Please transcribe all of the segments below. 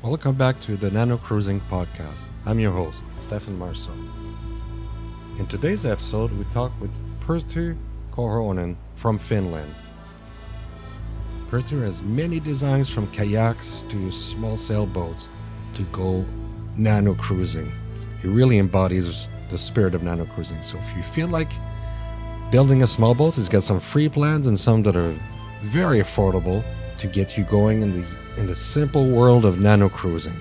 Welcome back to the NanoCruising podcast. I'm your host, Stefan Marceau. In today's episode, we talk with Perttu Korhonen from Finland. Perttu has many designs from kayaks to small sailboats to go NanoCruising. He really embodies the spirit of NanoCruising. So if you feel like building a small boat, he's got some free plans and some that are very affordable to get you going in the simple world of NanoCruising.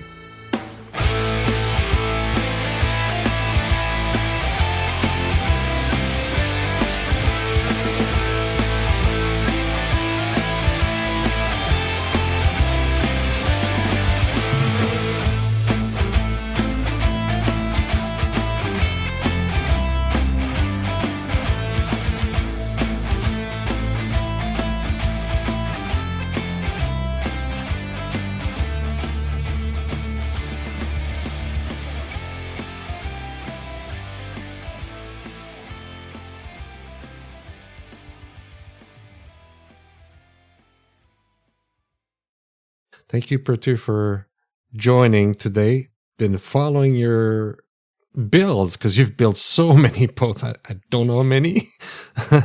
Thank you, Perttu, for joining today. Been following your builds because you've built so many boats. I don't know how many. I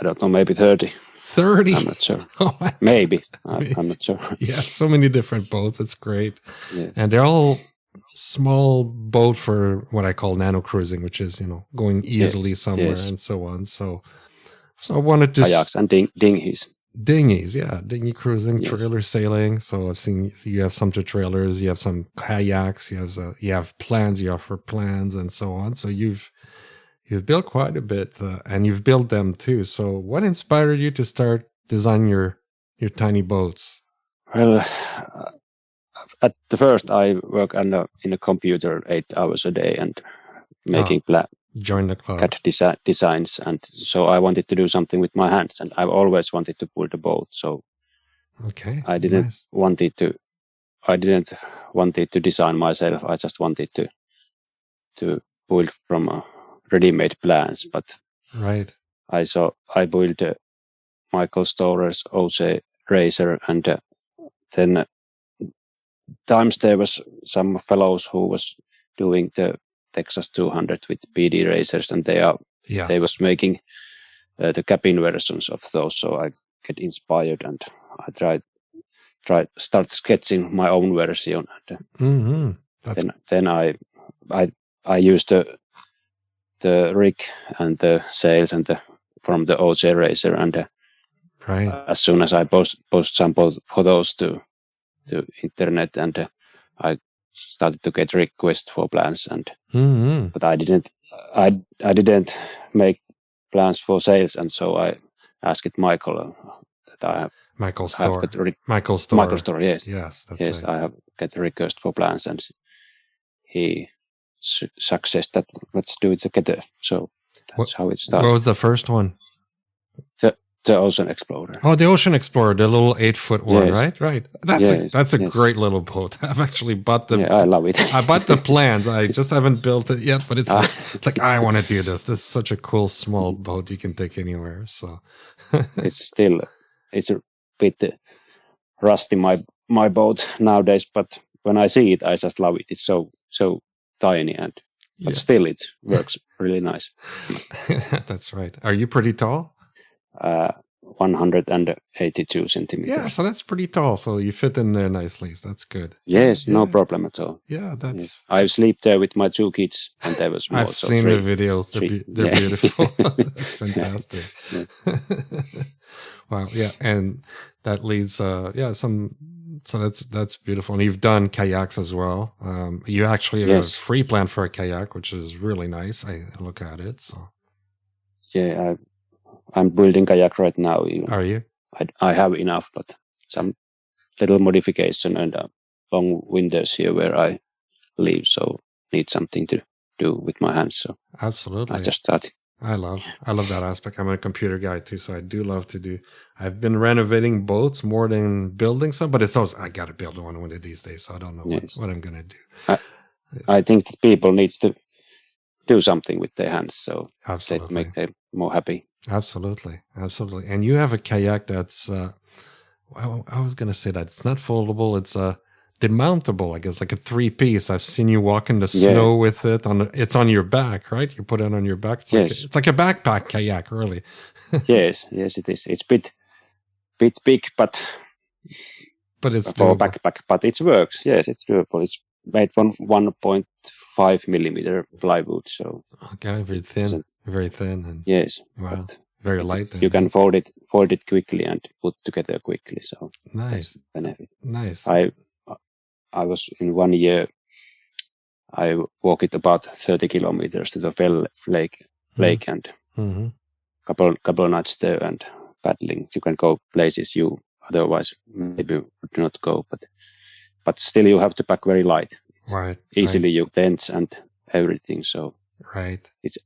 don't know, maybe 30. 30? I'm not sure. Oh maybe. I'm not sure. Yeah, so many different boats. It's great. Yeah. And they're all small boat for what I call NanoCruising, which is, going easily somewhere and so on. So I wanted to... Kayaks and dinghies. Dinghies, yeah. Dinghy cruising, Yes. trailer sailing. So I've seen you have some to trailers, you have some kayaks, you have plans, you offer plans and so on. So you've built quite a bit and you've built them too. So what inspired you to start designing your tiny boats? Well, at the first I work in a computer 8 hours a day and making Join the club. CAD designs, and so I wanted to do something with my hands, and I've always wanted to build a boat. So okay, I didn't want it to design myself. I just wanted to build from ready-made plans. But right, I built Michael Storer's OC Racer, and then times there was some fellows who was doing the Texas 200 with PD racers, and they was making the cabin versions of those. So I get inspired, and I start sketching my own version. And then I used the rig and the sails and from the OC Racer, and as soon as I post some photos to internet, and I started to get requests for plans, and but I didn't make plans for sales, and so I asked Michael that I have Michael Store. Michael Store, yes, that's yes, right. I have get a request for plans, and he suggested that let's do it together. So that's how it started. What was the first one? The Ocean Explorer. Oh, the Ocean Explorer, the little 8-foot one, Yes. right? Yes, That's a yes. great little boat. I've actually bought the. Yeah, I love it. I bought the plans. I just haven't built it yet, but it's like I want to do this. This is such a cool small boat you can take anywhere. So it's a bit rusty my boat nowadays, but when I see it, I just love it. It's so tiny, but still it works really nice. That's right. Are you pretty tall? 182 centimeters. Yeah, so that's pretty tall. So you fit in there nicely. So that's good. Yes, no problem at all. Yeah, that's. Yes. I sleep there with my 2 kids, and they were small. I've seen the videos. They're beautiful. That's fantastic. Yeah. Wow. Yeah, and that leads. So that's beautiful. And you've done kayaks as well. You actually have a free plan for a kayak, which is really nice. I look at it. So. Yeah, I'm building kayak right now. Are you? I have enough, but some little modification and long winters here where I live, so need something to do with my hands. So absolutely, I just started. I love that aspect. I'm a computer guy too, so I do love to do. I've been renovating boats more than building some, but it's always I got to build one of these days. So I don't know what I'm gonna do. I think that people need to do something with their hands, so absolutely. They make them more happy. Absolutely. And you have a kayak that's, I was going to say that it's not foldable. It's demountable, I guess, like a 3-piece. I've seen you walk in the snow with it. It's on your back, right? You put it on your back. It's like a backpack kayak, really. yes, it is. It's bit big, but it's for doable. backpack. But it works. Yes, it's doable. It's made from 1.5 millimeter plywood, so okay, very thin, and yes, wow, very light. Then, you can fold it quickly and put together quickly. So nice benefit. Nice. I was in 1 year. I walked it about 30 kilometers to the Fell Lake, and couple of nights there and paddling. You can go places you otherwise maybe would not go, but still you have to pack very light. Right. Easily your tents and everything. So it's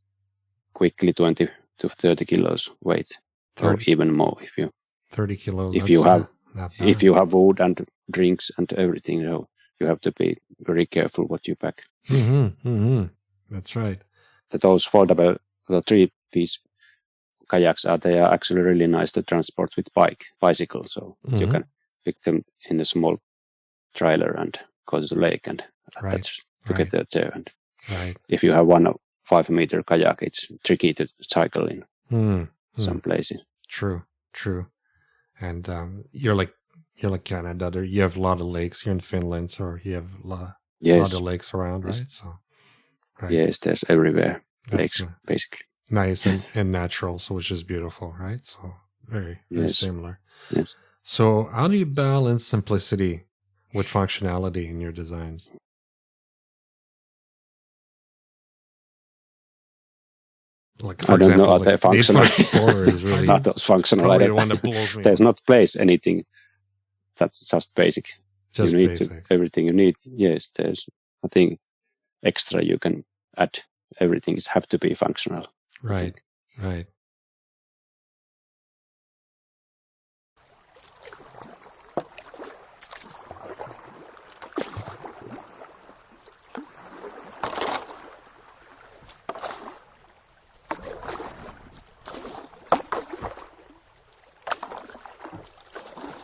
quickly 20 to 30 kilos weight, or even more if you 30 kilos. If you have food and drinks and everything, you have to be very careful what you pack. That's right. Those foldable, the 3-piece kayaks they are actually really nice to transport with bicycle. So you can pick them in a small trailer and go to the lake and attach together there. And if you have 5-meter kayak, it's tricky to cycle in some places. True. And you're like Canada. You have a lot of lakes. You're in Finland, so you have a lot of lakes around, right? So, yes, there's everywhere lakes, basically. Nice and natural, so which is beautiful, right? So very similar. Yes. So how do you balance simplicity with functionality in your designs? Like, for example, the functional Explorer is really not those functional. The one that blows me. There's not place anything. That's just basic. Just you need basic. Everything you need. Yes, there's nothing extra you can add. Everything have to be functional. Right.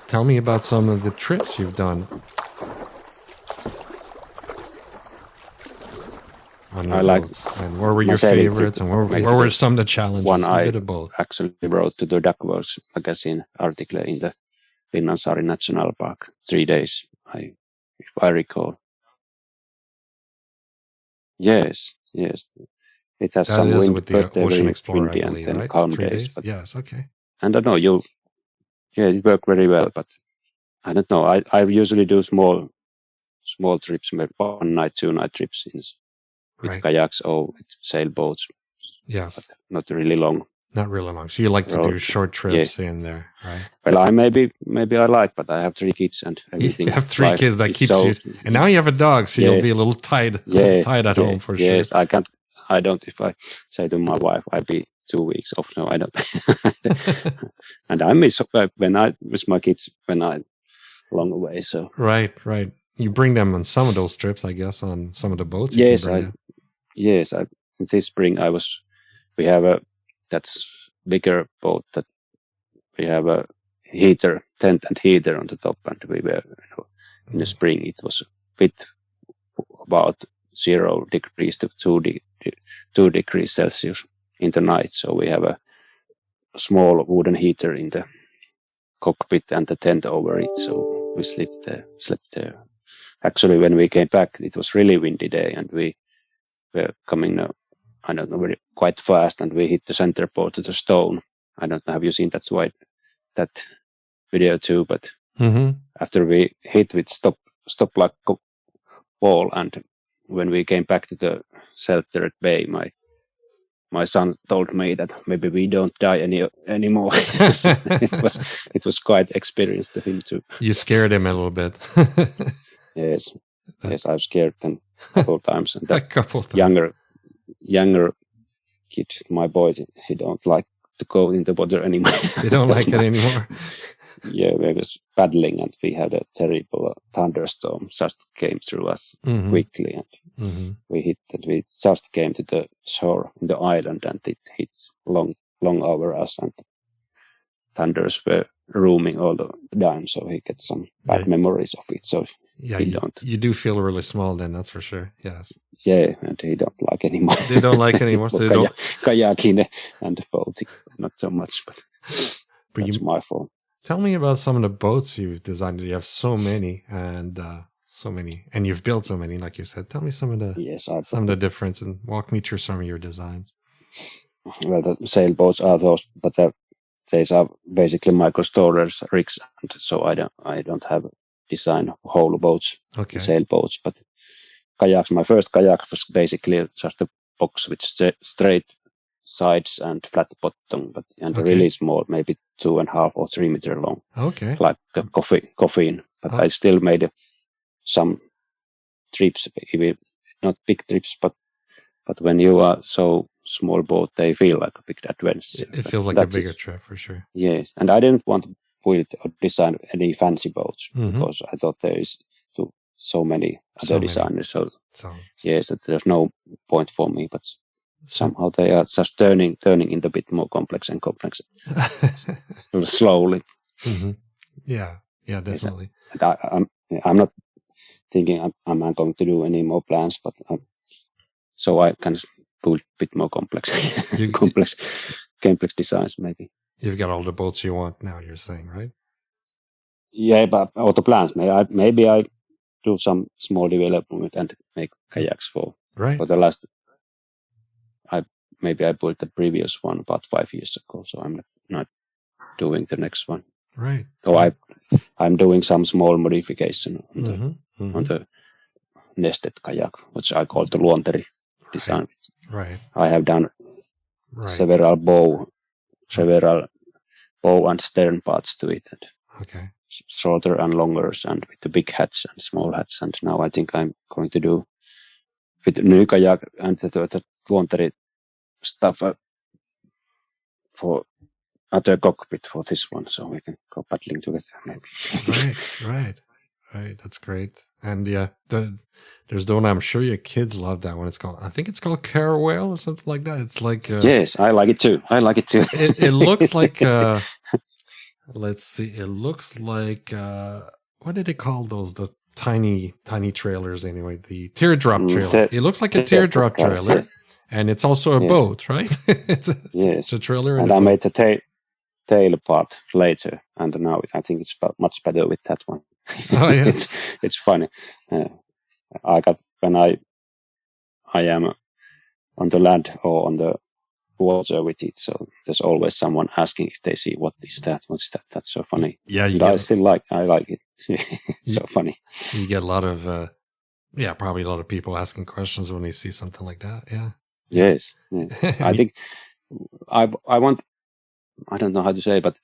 Tell me about some of the trips you've done. I like. And where were your favorites, and where were some of the challenges? One I actually wrote to the Duckworth magazine article in the Finland National Park. 3 days, if I recall. Yes. It has some wind, with the Ocean Explorer, windy, I believe, and right? calm 3 days. days. But yes, okay. And I don't know, it worked very well, but I don't know. I usually do small trips, maybe 1 night, 2 night trips with kayaks or with sailboats. Yes, but not really long. Not really long. So you like to do short trips in there, right? Well, I maybe I like, but I have 3 kids and everything. You have 3 kids that keeps you, and now you have a dog, so you'll be a little tied at home for sure. Yes, I can't. I don't. If I say to my wife, I'll be 2 weeks off. No, I don't. And I miss when I with my kids when I long away. So right. You bring them on some of those trips, I guess, on some of the boats. Yes, this spring we have that's bigger boat that we have a tent and heater on the top, and we were in the spring. It was a bit about 0 degrees to 2 degrees Celsius in the night. So we have a small wooden heater in the cockpit and the tent over it. So we slept there. Actually, when we came back, it was really windy day, and we were coming, quite fast, and we hit the center port to the stone. I don't know, have you seen that video too? But after we hit with stop like wall, and when we came back to the sheltered bay, my son told me that maybe we don't die anymore. It was quite experience to him too. You scared him a little bit. Yes, I've scared them a couple of times. And a couple of times. Younger kid, my boy, he don't like to go in the water anymore. They don't like it anymore. Yeah, we was paddling, and we had a terrible thunderstorm just came through us quickly, and we just came to the shore in the island, and it hits long over us, and thunders were roaming all the time, so he gets some bad memories of it. So Yeah, he don't. You do feel really small then, that's for sure. Yes. Yeah, and he don't like anymore. They don't like anymore, so they don't. Kayaking and boating, not so much, but that's my fault. Tell me about some of the boats you've designed. You have so many, and you've built so many, like you said. Tell me some of the difference, and walk me through some of your designs. Well, the sailboats are those, but these are basically micro storage rigs, and so I don't have design whole boats, sailboats, but kayaks. My first kayak was basically just a box with straight sides and flat bottom, really small, maybe 2.5 or 3 meter long. Okay. Like a coffin. But I still made some trips, even not big trips, but when you are so small boat, they feel like a big adventure. It feels like a bigger trip for sure. Yes, and I didn't want to build or design any fancy boats because I thought there is so many other designers. So yes, that there's no point for me, but somehow they are just turning into a bit more complex slowly. Mm-hmm. Yeah, definitely. Yes, I'm not thinking I'm going to do any more plans, but so I can build a bit more complex designs maybe. You've got all the boats you want now, you're saying, right? Yeah, but all the plans. Maybe I do some small development and make kayaks for the last. Maybe I built the previous one about 5 years ago, so I'm not doing the next one. Right. So I'm doing some small modification on the nested kayak, which I call the luonteri design. Right. I have done several bow and stern parts to it. And shorter and longer, and with the big hats and small hats. And now I think I'm going to do with the new kayak and the luonteri stuff for other cockpit for this one, so we can go paddling together maybe. Right. That's great. And yeah, there's the one, I'm sure your kids love that one. I think it's called Caraway or something like that. It's like yes, I like it too. It looks like let's see. It looks like what did they call those? The tiny trailers anyway. The teardrop trailer. It looks like a teardrop trailer. Yes. And it's also a boat, right? It's a trailer. And I made the tail part later, and now I think it's much better with that one. Oh yes, it's funny. I got when I am on the land or on the water with it, so there's always someone asking if they see what is that. That's so funny. Yeah, I like it. It's so funny. You get a lot of probably a lot of people asking questions when they see something like that. Yeah. Yes. I think I want. I don't know how to say, but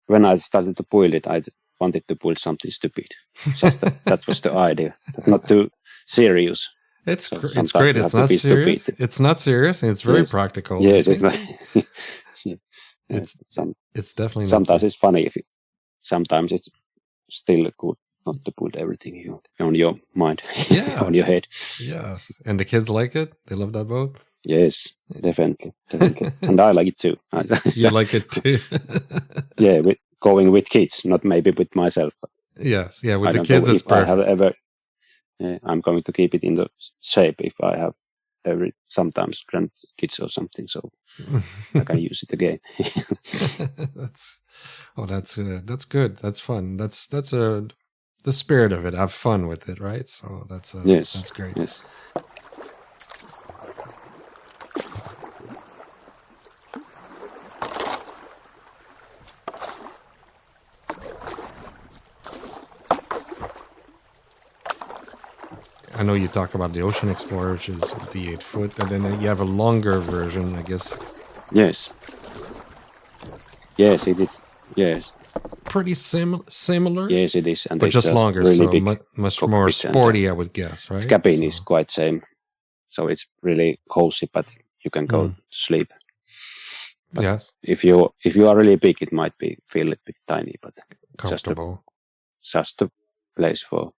when I started to build it, I wanted to build something stupid. Just that was the idea, not too serious. It's great. It's not serious. It's not serious, and it's very practical. Yes, it's definitely. Sometimes it's funny. Sometimes it's still good not to put everything on your mind, on your head. Yes, and the kids like it. They love that boat. Yes, definitely, and I like it too. You like it too. Yeah, going with kids, not maybe with myself. But yes, with the kids, it's perfect. I'm going to keep it in the shape if I have sometimes grandkids or something, so I can use it again. That's good. That's fun. That's the spirit of it. Have fun with it, right? So that's great. Yes. I know you talk about the Ocean Explorer, which is the 8 foot, and then you have a longer version, I guess. Yes. Yes, it is. Yes. Pretty similar. Yes, it is, but just longer, really so much more sporty, I would guess, right? The cabin is quite same, so it's really cozy, but you can go sleep. But yes. If you are really big, it might feel a bit tiny, but comfortable. Just a place for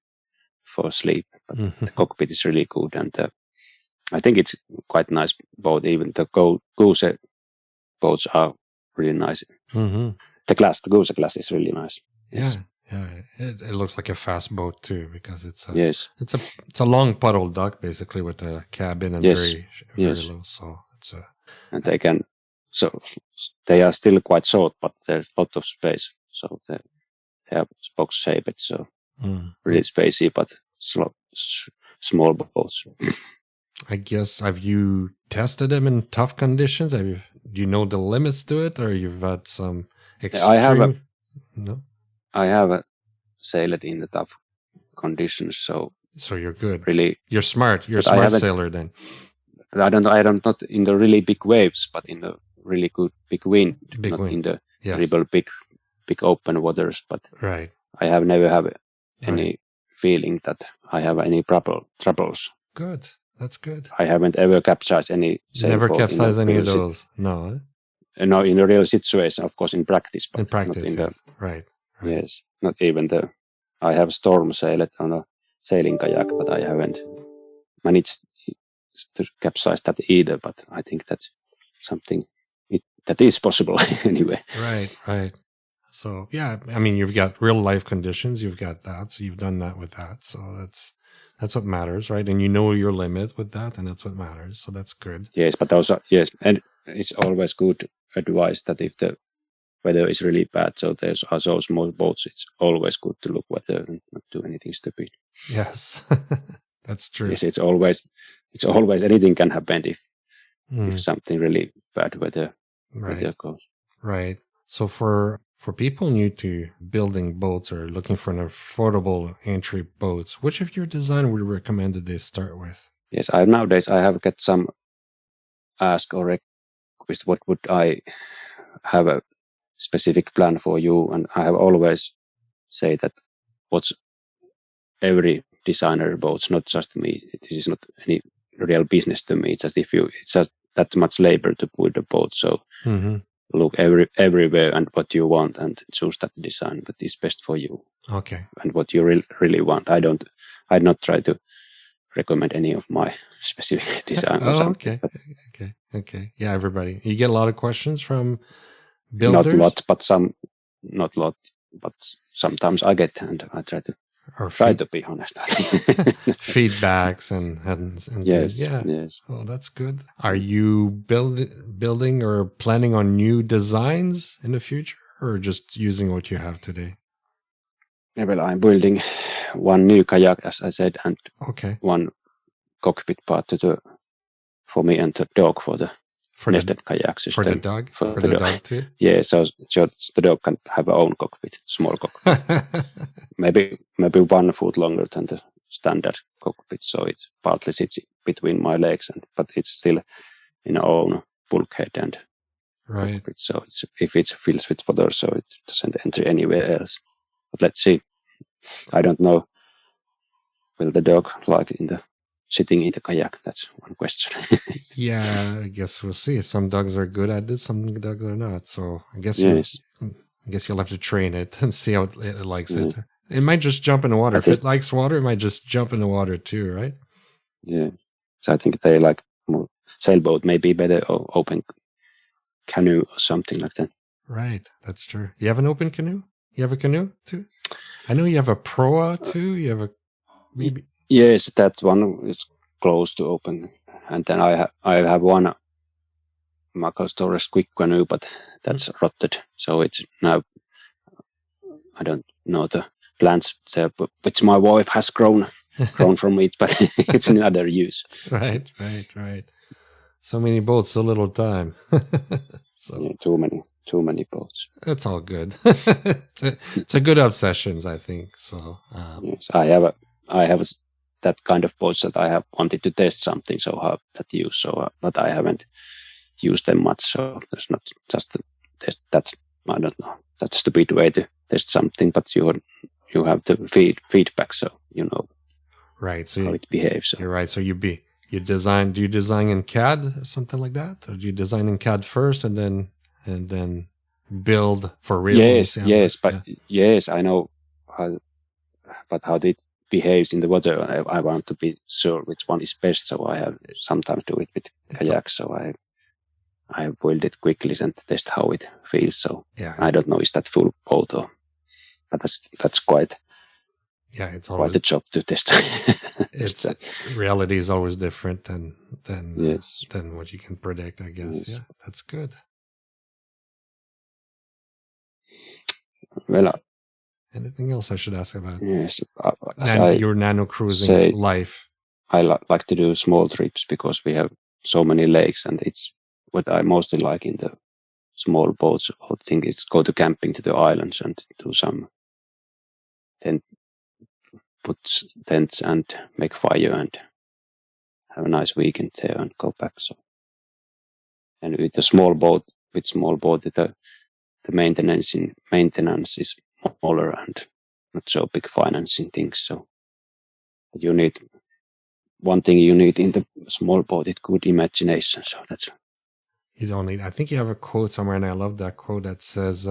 sleep. But the cockpit is really good, and I think it's quite nice boat. Even the goose boats are really nice. Mm-hmm. The goose glass is really nice. Yeah, Yeah. It looks like a fast boat too, because it's a long puddle dock basically with a cabin and very low. So it's a and they are still quite short, but there's a lot of space. So they are box shaped, so really spacey, but small boats. I guess, have you tested them in tough conditions? Do you know the limits to it, or you've had some extreme? I have sailed in the tough conditions, so you're good. Really, you're smart. You're a smart sailor then. But I don't not in the really big waves, but in the really good big wind, in the terrible big open waters. But right, I have never had any feeling that I have any troubles. Good. That's good. I haven't ever capsized any sailboat. Never capsized any of those? No. No, in a real situation, of course, in practice. But in practice, not in right. Yes, not even I have storm sailed on a sailing kayak, but I haven't managed to capsize that either. But I think that's something that is possible anyway. Right. So, yeah, I mean, you've got real life conditions. You've got that. So you've done that with that. So that's what matters, right? And you know your limit with that, and that's what matters. So that's good. Yes, but also, and it's always good advice that if the weather is really bad, so there's also small boats, it's always good to look weather and not do anything stupid. Yes, that's true. Yes, it's always anything can happen if something really bad weather goes. Right. So for people new to building boats or looking for an affordable entry boats, which of your design would you recommend that they start with? Yes, nowadays I have got some ask or request, what would I have a specific plan for you, and I have always say that what's every designer boats, not just me. This is not any real business to me. It's just it's just that much labor to build a boat. So look everywhere and what you want and choose that design that is best for you. Okay. And what you really want. I'd not try to recommend any of my specific design. Okay. Yeah, everybody. You get a lot of questions from builders? Not a lot, but sometimes I get, and I try to be honest. Feedbacks and yes, yeah. Yes. Oh, that's good. Are you building or planning on new designs in the future, or just using what you have today? Yeah, well, I'm building one new kayak, as I said, and one cockpit part for me and the dog for the nested kayak system. For the dog? For the dog too? Yeah, so the dog can have her own cockpit, small cockpit. maybe 1 foot longer than the standard cockpit, so it's partly sits between my legs, but it's still in our own bulkhead and cockpit. So if it fills with water, so it doesn't enter anywhere else. But let's see. I don't know. Will the dog like sitting in the kayak? That's one question. Yeah, I guess we'll see. Some dogs are good at it, some dogs are not. So I guess you'll have to train it and see how it likes it. It might just jump in the water. If it likes water, it might just jump in the water too, right? Yeah. So I think they like more sailboat, maybe better, or open canoe or something like that. Right, that's true. You have an open canoe? You have a canoe too? I know you have a proa too. You have a maybe. Yes, that one is close to open, and then I have one Mako Storage quick canoe, but that's rotted, so it's now. I don't know the plants there, which my wife has grown from it, but it's another use. Right. So many boats, so little time. Too many boats. That's all good. It's a good obsessions, I think. So yes, I have that kind of boats that I have wanted to test something, so have that use. So, but I haven't used them much. So there's not just a test. That's I don't know. That's a stupid way to test something, but you have the feedback, so you know. Right. So how it behaves. So. You're right. So do you design in CAD or something like that, or do you design in CAD first and then build for real? Yes, I know how it behaves in the water. I want to be sure which one is best, so I have sometimes do it with kayaks. So I boiled it quickly and test how it feels. So I don't know, is that full boat or But that's quite it's quite always a job to test. it's reality is always different Yes. than what you can predict, I guess. Yes. Yeah, that's good. Well, Anything else I should ask about? yes, as Your nano cruising say, life. I like to do small trips because we have so many lakes, and it's what I mostly like in the small boats. I think it's go to camping to the islands and do some put tents and make fire and have a nice weekend there and go back. So, and with the small boat, the maintenance is smaller and not so big financing things. So you need one thing you need in the small boat is good imagination. So that's You don't need. I think you have a quote somewhere, and I love that quote that says,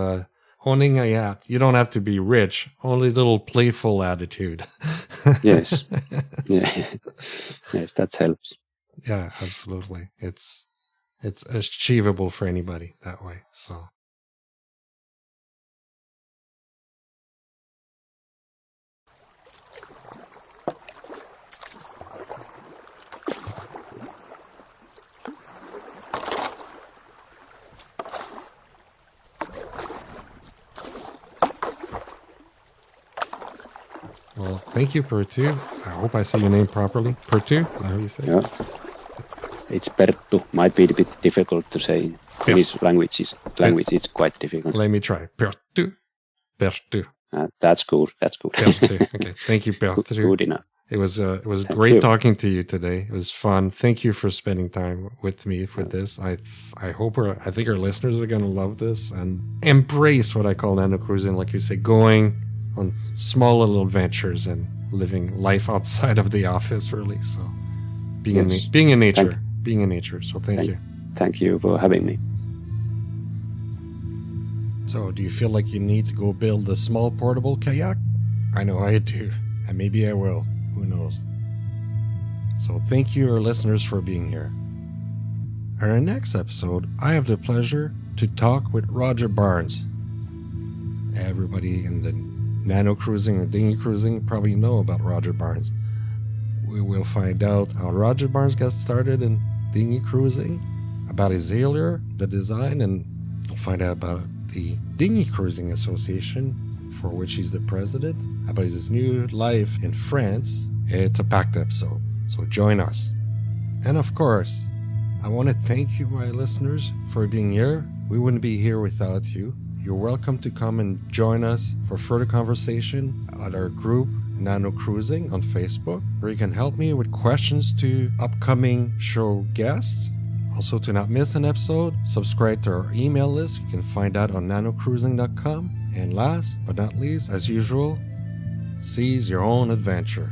"Owning a yacht, you don't have to be rich. Only a little playful attitude." yes, yeah, yes, that helps. Yeah, absolutely. It's achievable for anybody that way. So. Well, thank you, Perttu. I hope I say your name properly. Perttu? Is that how you say it? Yeah. It's Perttu. Might be a bit difficult to say in Finnish language. It's quite difficult. Let me try. Perttu. Perttu. That's good. That's good. Perttu. Okay. Thank you, Perttu. Good enough. It was great talking to you today. It was fun. Thank you for spending time with me for this. I think our listeners are going to love this and embrace what I call NanoCruising, like you say, going on small little adventures and living life outside of the office, really. So being in nature. So thank you. Thank you for having me. So do you feel like you need to go build a small portable kayak? I know I do, and maybe I will. Who knows? So thank you, our listeners, for being here. In our next episode, I have the pleasure to talk with Roger Barnes. Everybody in the nano cruising or dinghy cruising probably know about Roger Barnes. We will find out how Roger Barnes got started in dinghy cruising, about his failure, the design, and we'll find out about the Dinghy Cruising Association, for which he's the president, about his new life in France. It's a packed episode, so join us. And of course, I want to thank you, my listeners, for being here. We wouldn't be here without you. You're welcome to come and join us for further conversation at our group NanoCruising on Facebook, where you can help me with questions to upcoming show guests. Also, to not miss an episode, subscribe to our email list. You can find that on nanocruising.com. And last but not least, as usual, seize your own adventure.